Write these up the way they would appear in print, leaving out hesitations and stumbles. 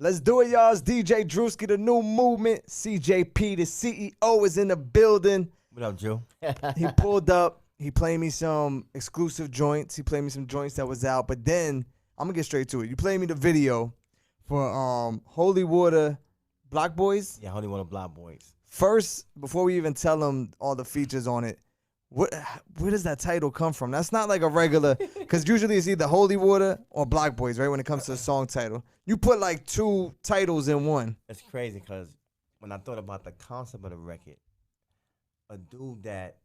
Let's do it, y'all. It's DJ Drewski, the new movement. CJP, the CEO, is in the building. What up, Drew? He pulled up. He played me some exclusive joints. He played me some joints that was out. But then, I'm going to get straight to it. You played me the video for Holy Water Block Boys. Yeah, Holy Water Block Boys. First, before we even tell them all the features on it, where does that title come from? That's not like a regular, because usually it's either Holy Water or Block Boys, right, when it comes to the song title. You put like two titles in one. It's crazy because when I thought about the concept of the record, a dude that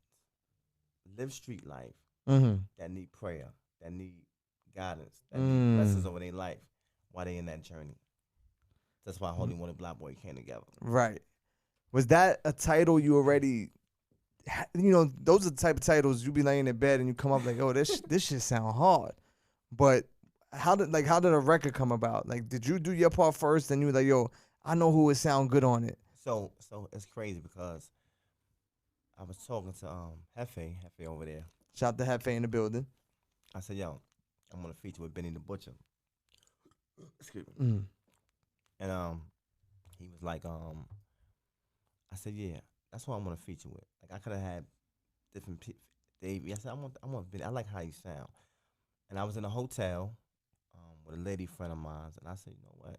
lives street life, that need prayer, that need guidance, that need lessons over their life while they in that journey. That's why Holy Water Block Boy came together. Right. Was that a title you already... You know, those are the type of titles you be laying in bed and you come up like, oh, this shit sound hard. But how did a record come about? Like, did you do your part first and you were like, yo, I know who would sound good on it? So it's crazy because I was talking to Hefe over there. Shout out to Hefe in the building. I said, yo, I'm gonna feature with Benny the Butcher. Excuse me. And he was like, I said, yeah. That's what I'm gonna feature with. Like I could have had different Davey. I said I want Benny. I like how you sound. And I was in a hotel with a lady friend of mine, and I said, you know what?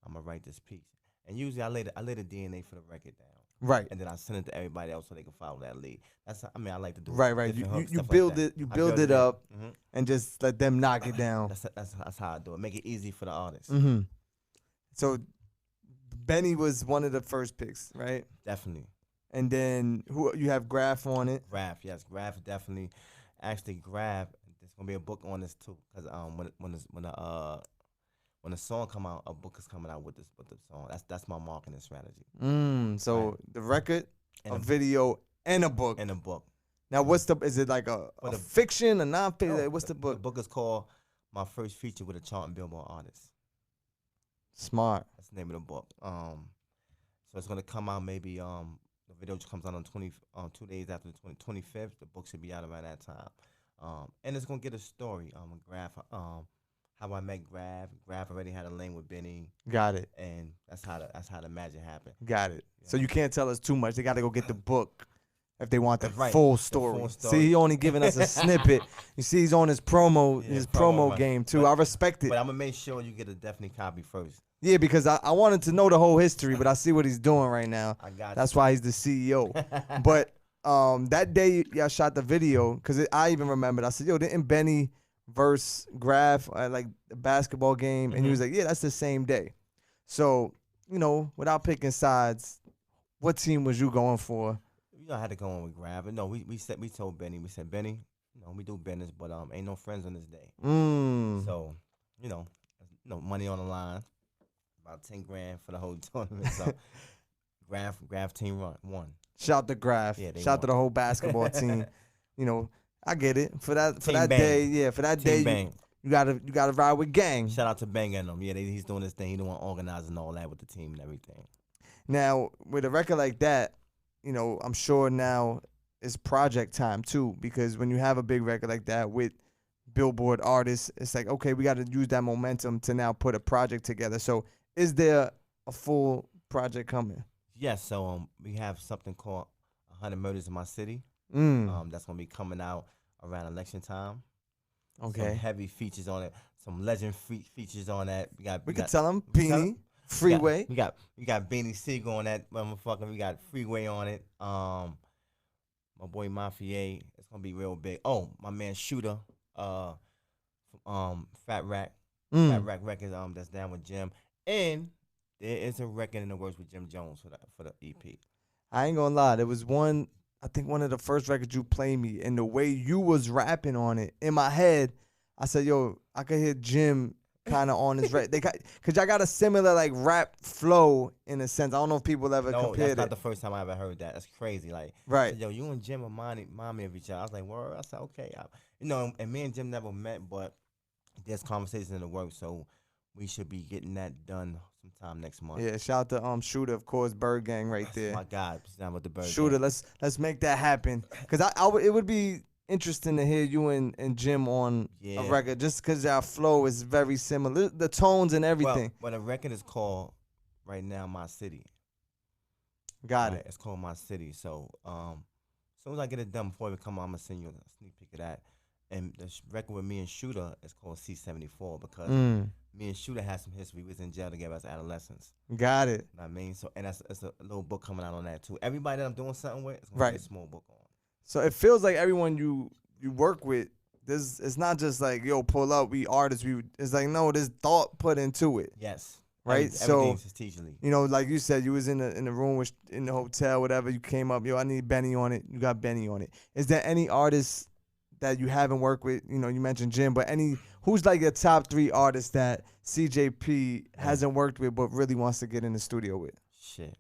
I'm gonna write this piece. And usually I lay the DNA for the record down. Right. And then I send it to everybody else so they can follow that lead. That's I like to do. Right. You build it. You build it up, and just let them knock it down. That's how I do it. Make it easy for the artist. So Benny was one of the first picks, right? Definitely. And then who you have Graph on it? Graph, yes, Graph definitely. Actually, Graph. There's gonna be a book on this too, because when the song come out, a book is coming out with the song. That's my marketing strategy. So right. The record, a video, and a book. And a book. Now, is it like a fiction, a non-fiction? No, what's the book? The book is called My First Feature with a Charting Billboard Artist. Smart. That's the name of the book. So it's gonna come out maybe the video comes out on 2 days after the 25th. The book should be out around that time. And it's gonna get a story. Graph. How I met Graph. Graph already had a lane with Benny. Got it. And that's how the magic happened. Got it. Yeah. So you can't tell us too much. They got to go get the book if they want the right. full story. The full story. See, he only giving us a snippet. You see, he's on his promo right. game too. I respect it. But I'm gonna make sure you get a definitely copy first. Yeah, because I wanted to know the whole history, but I see what he's doing right now. I got That's why he's the CEO. But that day y'all shot the video, because I even remembered. I said, yo, didn't Benny verse Graph at like the basketball game? And he was like, yeah, that's the same day. So, you know, without picking sides, what team was you going for? You know, I had to go on with Graph. But no, we told Benny, we said, Benny, you know, we do business, but ain't no friends on this day. So, you know, money on the line. About 10 grand for the whole tournament. So Graph team won. Shout to Graph. Yeah, shout to the whole basketball team. You know, I get it. For that bang. day, for that team day you gotta ride with gang. Shout out to Bang and them. Yeah, he's doing this thing. He the one organizing all that with the team and everything. Now, with a record like that, you know, I'm sure now it's project time too, because when you have a big record like that with Billboard artists, it's like, okay, we got to use that momentum to now put a project together. So is there a full project coming? Yes, so we have something called 100 Murders in My City. That's going to be coming out around election time. Okay. Some heavy features on it. Some legend features on that. We could tell them. Beanie, Freeway. We got Beanie Siegel on that motherfucker. We got Freeway on it. My boy Mafia. It's going to be real big. Oh, my man Shooter. Fat Rack. Fat Rack Records that's down with Jim. And there is a record in the works with Jim Jones for the EP. I ain't gonna lie, there was one of the first records you played me, and the way you was rapping on it, in my head, I said, yo, I could hear Jim kind of on his rap. Cause I got a similar like rap flow in a sense. I don't know if people ever compared it. That's not the first time I ever heard that. That's crazy. Like, right. Said, yo, you and Jim remind me of each other. I was like, word. I said, okay. You know, and me and Jim never met, but there's conversations in the works, so we should be getting that done sometime next month. Yeah, shout out to Shooter, of course, Bird Gang right there. My God, down with the Bird Shooter, Gang. let's make that happen. Cause it would be interesting to hear you and Jim on Yeah. a record, just because our flow is very similar, the tones and everything. Well, the record is called right now My City. Got Right? it. It's called My City. So as soon as I get it done before we come on, I'm gonna send you a sneak peek of that. And the record with me and Shooter is called C-74 because me and Shooter had some history. We was in jail together as adolescents. Got it. You know what I mean? So and it's a little book coming out on that too. Everybody that I'm doing something with, it's gonna be a small book on. So it feels like everyone you work with, it's not just like, yo, pull up, we artists. It's like, no, there's thought put into it. Yes. Right. Everything's strategically. You know, like you said, you was in the room in the hotel, whatever. You came up, yo, I need Benny on it. You got Benny on it. Is there any artists that you haven't worked with? You know, you mentioned Jim, but who's like your top 3 artists that CJP hasn't worked with but really wants to get in the studio with? Shit,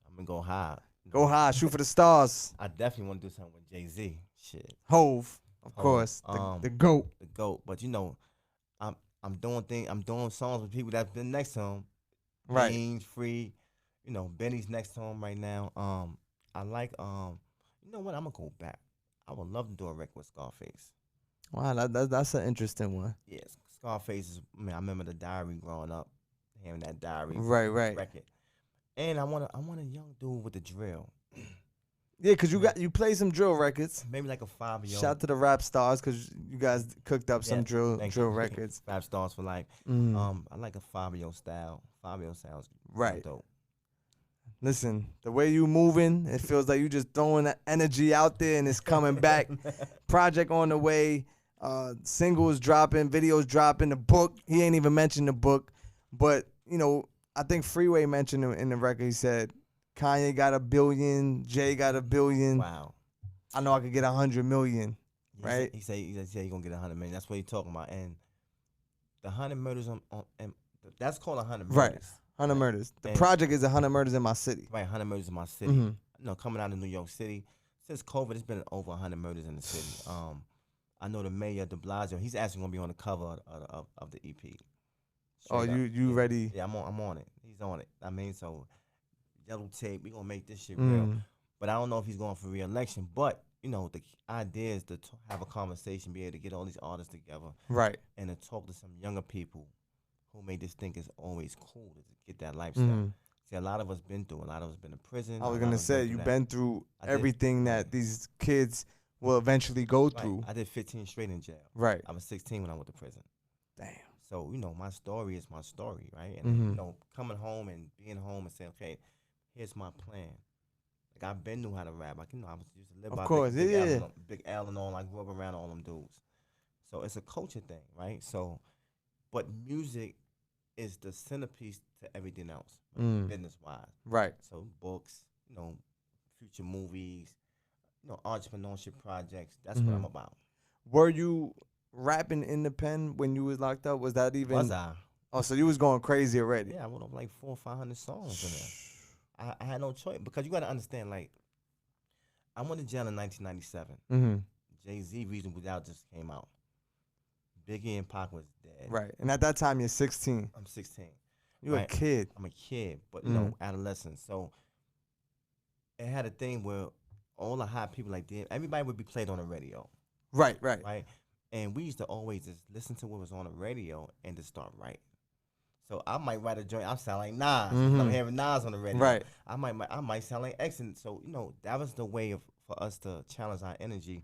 I'm gonna go high. Go high, shoot for the stars. I definitely want to do something with Jay-Z. Shit. Hove, of course, the GOAT. The GOAT. But you know, I'm doing songs with people that's been next to him. Right. Beans, Free. You know, Benny's next to him right now. I like you know what? I'm gonna go back. I would love to do a record with Scarface. Wow, that's an interesting one. Yes, Scarface is. I mean, I remember the Diary growing up, hearing that Diary. Right. Record. And I want a young dude with the drill. Yeah, cause you play some drill records. Maybe like a 5-year-old. Shout out to the Rap Stars, cause you guys cooked up some drill records. Rap Stars for life. I like a 5-year-old style. 5-year-old sounds right. Dope. Listen, the way you moving, it feels like you just throwing that energy out there and it's coming back. Project on the way, singles dropping, videos dropping, the book. He ain't even mentioned the book, but you know, I think Freeway mentioned in the record. He said Kanye got $1 billion, Jay got $1 billion. Wow. I know I could get 100 million. Right? He said he gonna get 100 million. That's what he talking about. And the 100 murders on that's called 100 murders. Right. 100 murders. The project is 100 murders in my city. Right, 100 murders in my city. You know, coming out of New York City, since COVID, it's been over 100 murders in the city. I know the mayor de Blasio. He's actually gonna be on the cover of the EP. You ready? Yeah, I'm on it. He's on it. I mean, so yellow tape. We gonna make this shit real. But I don't know if he's going for re-election. But you know, the idea is to have a conversation, be able to get all these artists together, right, and to talk to some younger people who may just think it's always cool to get that lifestyle. See, a lot of us been through. A lot of us been in prison. I was gonna say you've been through everything that these kids will eventually go through. I did 15 straight in jail. Right. I was 16 when I went to prison. Damn. So you know, my story is my story, right? And you know, coming home and being home and saying, okay, here's my plan. Like I've been knew how to rap. Like, you know, I was used to live by Big L and all. I grew up around all them dudes. So it's a culture thing, right? So, but music is the centerpiece to everything else, business wise. Right. So books, you know, future movies, you know, entrepreneurship projects. That's what I'm about. Were you rapping in the pen when you was locked up? Was that even? Was I? Oh, so you was going crazy already? Yeah, I wrote up like 400 or 500 songs in there. I had no choice because you got to understand. Like, I went to jail in 1997. Jay-Z Reasonable Doubt just came out. Biggie and Pac was dead. Right, and at that time you're 16. I'm 16. You're a kid. I'm a kid, but you know, adolescent. So it had a thing where all the hot people like everybody would be played on the radio. Right. And we used to always just listen to what was on the radio and just start writing. So I might write a joint. I sound like Nas. I'm hearing Nas on the radio. Right. I might sound like X. And so you know that was the way for us to challenge our energy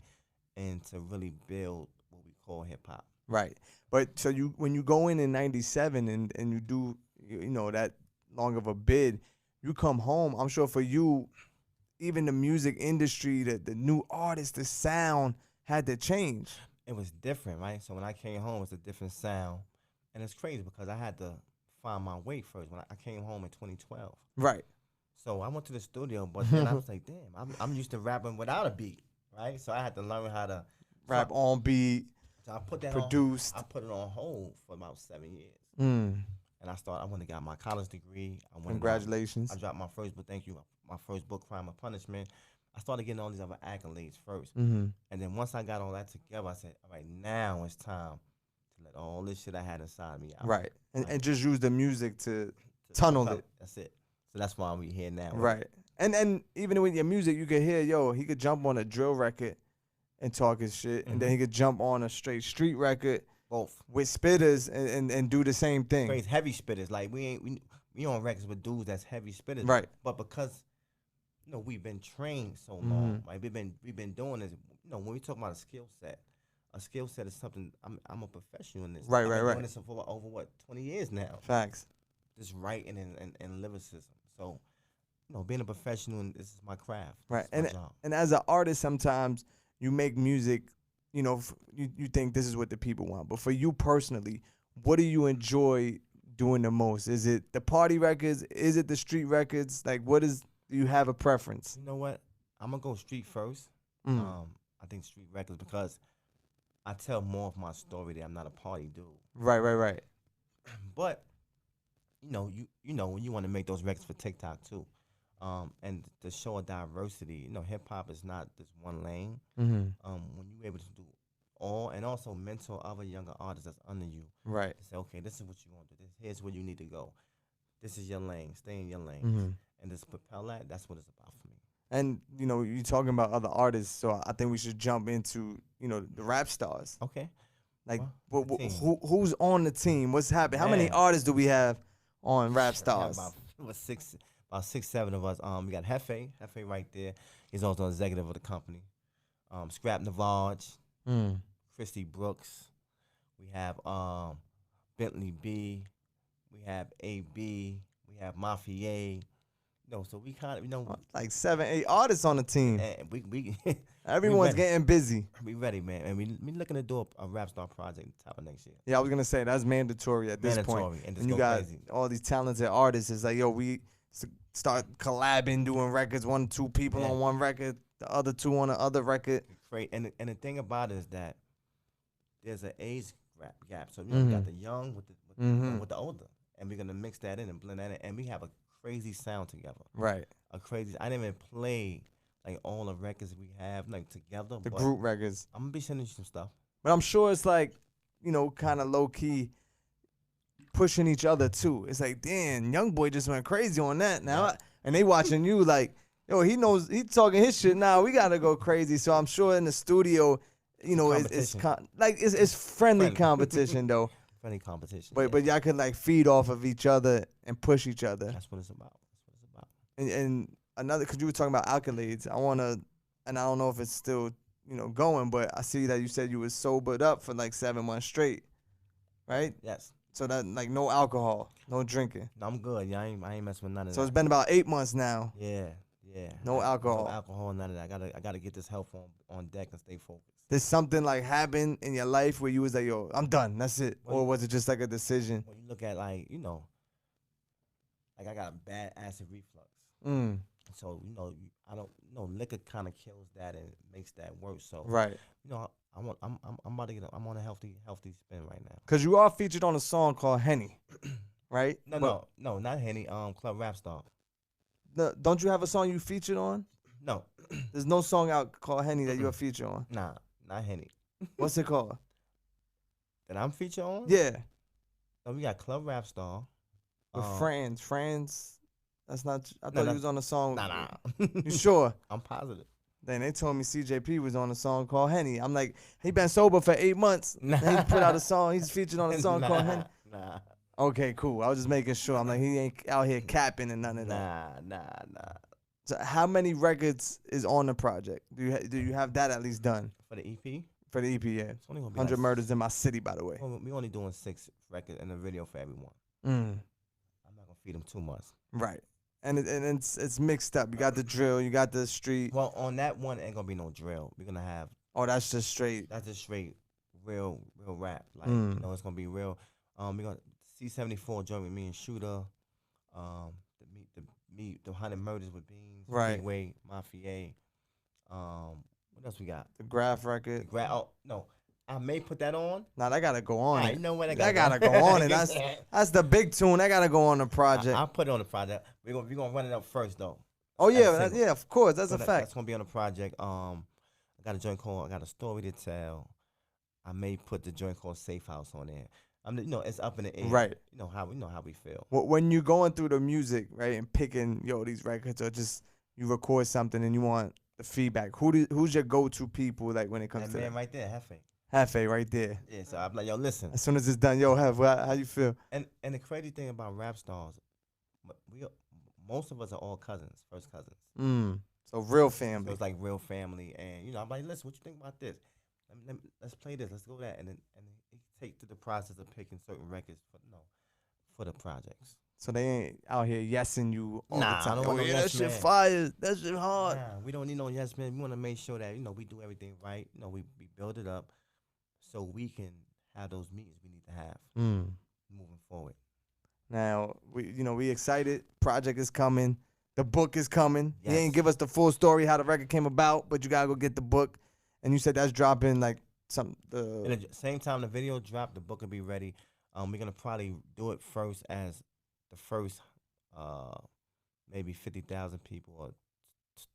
and to really build what we call hip hop. Right. But so when you go in 97 and you do you know that long of a bid, you come home. I'm sure for you, even the music industry, the new artists, the sound had to change. It was different, right? So when I came home, it was a different sound, and it's crazy because I had to find my way first. When I came home in 2012, right? So I went to the studio, but then I was like, damn, I'm used to rapping without a beat, right? So I had to learn how to rap on beat. So I put that produced. I put it on hold for about 7 years, and I went and got my college degree. Congratulations! I dropped my first book. Thank you. My first book, Crime or Punishment. I started getting all these other accolades first, and then once I got all that together, I said, all right, now it's time to let all this shit I had inside me out. Right, and just use the music to tunnel it. That's it. So that's why we here now. Right, and even with your music, you could hear, he could jump on a drill record and talk his shit, and then he could jump on a straight street record Both with spitters and do the same thing. crazy heavy spitters. Like we on records with dudes that's heavy spitters. Right. But because we've been trained so long, like we've been doing this. When we talk about a skill set is something. I'm a professional in this. Right, I've right, been right. doing this for over 20 years now. Facts. Just writing and lyricism. So, being a professional, and this is my craft. Right. This is my job. And as an artist, sometimes you make music, you think this is what the people want. But for you personally, what do you enjoy doing the most? Is it the party records? Is it the street records? Like, do you have a preference? You know what? I'm gonna go street first. I think street records because I tell more of my story that I'm not a party dude. Right. But when you want to make those records for TikTok too, and to show a diversity. Hip hop is not this one lane. When you're able to do all, and also mentor other younger artists that's under you. Right. Say, okay, this is what you want to do. Here's where you need to go. This is your lane. Stay in your lane. And just propel that. That's what it's about for me. And you're talking about other artists, so I think we should jump into the rap stars. Okay. Like, Who's on the team? What's happening? How many artists do we have on Rap Stars? About 6, 7 of us. We got Hefe right there. He's also executive of the company. Scrap Navaj, Christy Brooks. We have Bentley B. We have AB. We have Mafia. So we kind of like 7, 8 artists on the team. And we everyone's getting busy. We ready, man, and we looking to do a rap star project top of next year. Yeah, I was gonna say that's mandatory at this point. And you got all these talented artists. It's like, we start collabing, doing records. 1, 2 people on one record, the other 2 on the other record. Great, and the thing about it is that there's an age gap. So we got the young with the older, and we're gonna mix that in and blend that in, and we have a crazy sound together. Right. I didn't even play like all the records we have like together. The group records. I'm gonna be sending you some stuff. But I'm sure it's like, kind of low key pushing each other too. It's like, damn, young boy just went crazy on that now, and they watching you like, he knows he's talking his shit now. We gotta go crazy. So I'm sure in the studio, it's friendly competition though. Friendly competition. But y'all could like feed off of each other and push each other. That's what it's about. And another, because you were talking about accolades, and I don't know if it's still going, but I see that you said you was sobered up for like 7 months straight, right? Yes. So that like no alcohol, no drinking. No, I'm good. Yeah, I ain't messing with none of that. So it's been about 8 months now. Yeah. No alcohol. No alcohol, none of that. I gotta get this health on deck and stay focused. Did something like happen in your life where you was like, I'm done, that's it? Or was it just like a decision? When you look at like I got a bad acid reflux. So I don't liquor kind of kills that and makes that worse. So right. I'm about to I'm on a healthy spin right now. Cause you are featured on a song called Henny, right? No, not Henny. Club Rap Star. Don't you have a song you featured on? No. There's no song out called Henny that you're featured on. Nah, not Henny. What's it called? That I'm featured on? Yeah. No, we got Club Rap Star. With Franz. That's not. I thought he was on a song. Nah. You sure? I'm positive. Then they told me CJP was on a song called Henny. I'm like, he been sober for 8 months. Nah. And he put out a song. He's featured on a song called Henny. Nah. Okay, cool. I was just making sure. I'm like, he ain't out here capping and none of that. Nah. So how many records is on the project? Do you have that at least done? For the EP? For the EP, yeah. It's only gonna be 100 Murders in My City, by the way. We only doing 6 records and a video for everyone. I'm not gonna feed them too much. Right. And it's mixed up. You got the drill, you got the street. Well, on that one, ain't gonna be no drill. We're gonna have. Oh, that's just straight. That's just straight, real rap. Like it's gonna be real. We're gonna C74 joint with me and Shooter. The 100 Murders with Beans. Right. Gateway, Mafia. What else we got? The Graph record. Oh no, I may put that on. Nah, that gotta go on. You know what? That gotta go on, and that's the big tune. That gotta go on the project. I'll put it on the project. We're gonna run it up first though. Oh yeah, yeah, of course. That's a fact. That's gonna be on the project. I got a joint called. I got a story to tell. I may put the joint called Safe House on there. It's up in the air. Right. You know how we feel. When you're going through the music, right, and picking these records, or just you record something and you want the feedback? Who's your go-to people like when it comes That to man that? right there, Hefe. Hefe right there. Yeah, so I'm like, yo, listen. As soon as it's done, yo, Hef, how you feel? And the crazy thing about rap stars, most of us are all cousins, first cousins. So real So family. it's like real family, and I'm like, listen, what you think about this? Let's play this. Let's go that, and then it take to the process of picking certain records for the projects. So they ain't out here yesing you all the Nah, time. I don't want no that yes shit man. fire. That shit hard. Nah, we don't need no yes man. We want to make sure that we do everything right. We build it up so we can have those meetings we need to have moving forward. Now we excited. Project is coming. The book is coming. Yes. He ain't give us the full story how the record came about, but you gotta go get the book. And you said that's dropping like And at the same time the video dropped, the book will be ready. We're gonna probably do it first as the first maybe 50,000 people or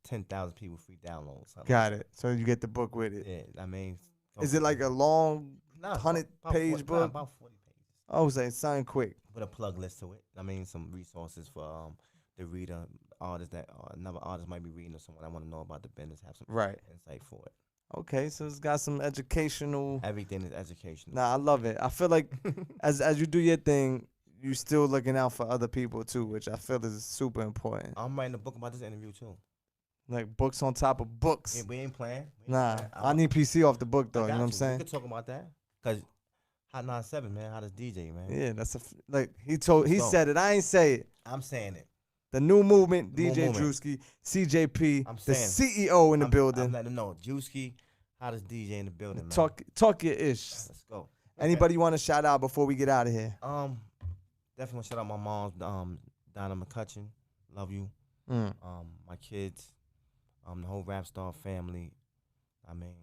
10,000 people free downloads. Got it. So you get the book with it. Yeah, I mean, is it like a long 100-page book? About 40 pages. Oh, so it's something quick. With a plug list to it. I mean, some resources for the reader, artists that another artist might be reading, or someone I want to know about the business, have some insight for it. Okay, so it's got some educational. Everything is educational. Nah, I love it. I feel like as you do your thing, you still looking out for other people too, which I feel is super important. I'm writing a book about this interview too. Like books on top of books. We ain't playing. I need PC off the book though. You know what I'm saying? We could talk about that. Cause Hot 97, man. How does DJ, man? Yeah, that's he said it. I ain't say it. I'm saying it. The new movement, The new DJ movement. Drewski, CJP, I'm the saying CEO in the I'm letting letting them know. Drewski, how does DJ in the building, man? Talk your ish. Let's go. Anybody you want to shout out before we get out of here? Definitely want to shout out my mom's, Donna McCutcheon. Love you. My kids, the whole Rap Star family. I mean,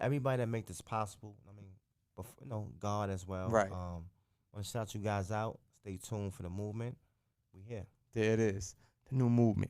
everybody that make this possible. I mean, God as well. Right. Want to shout you guys out. Stay tuned for the movement. We here. There it is. The new movement.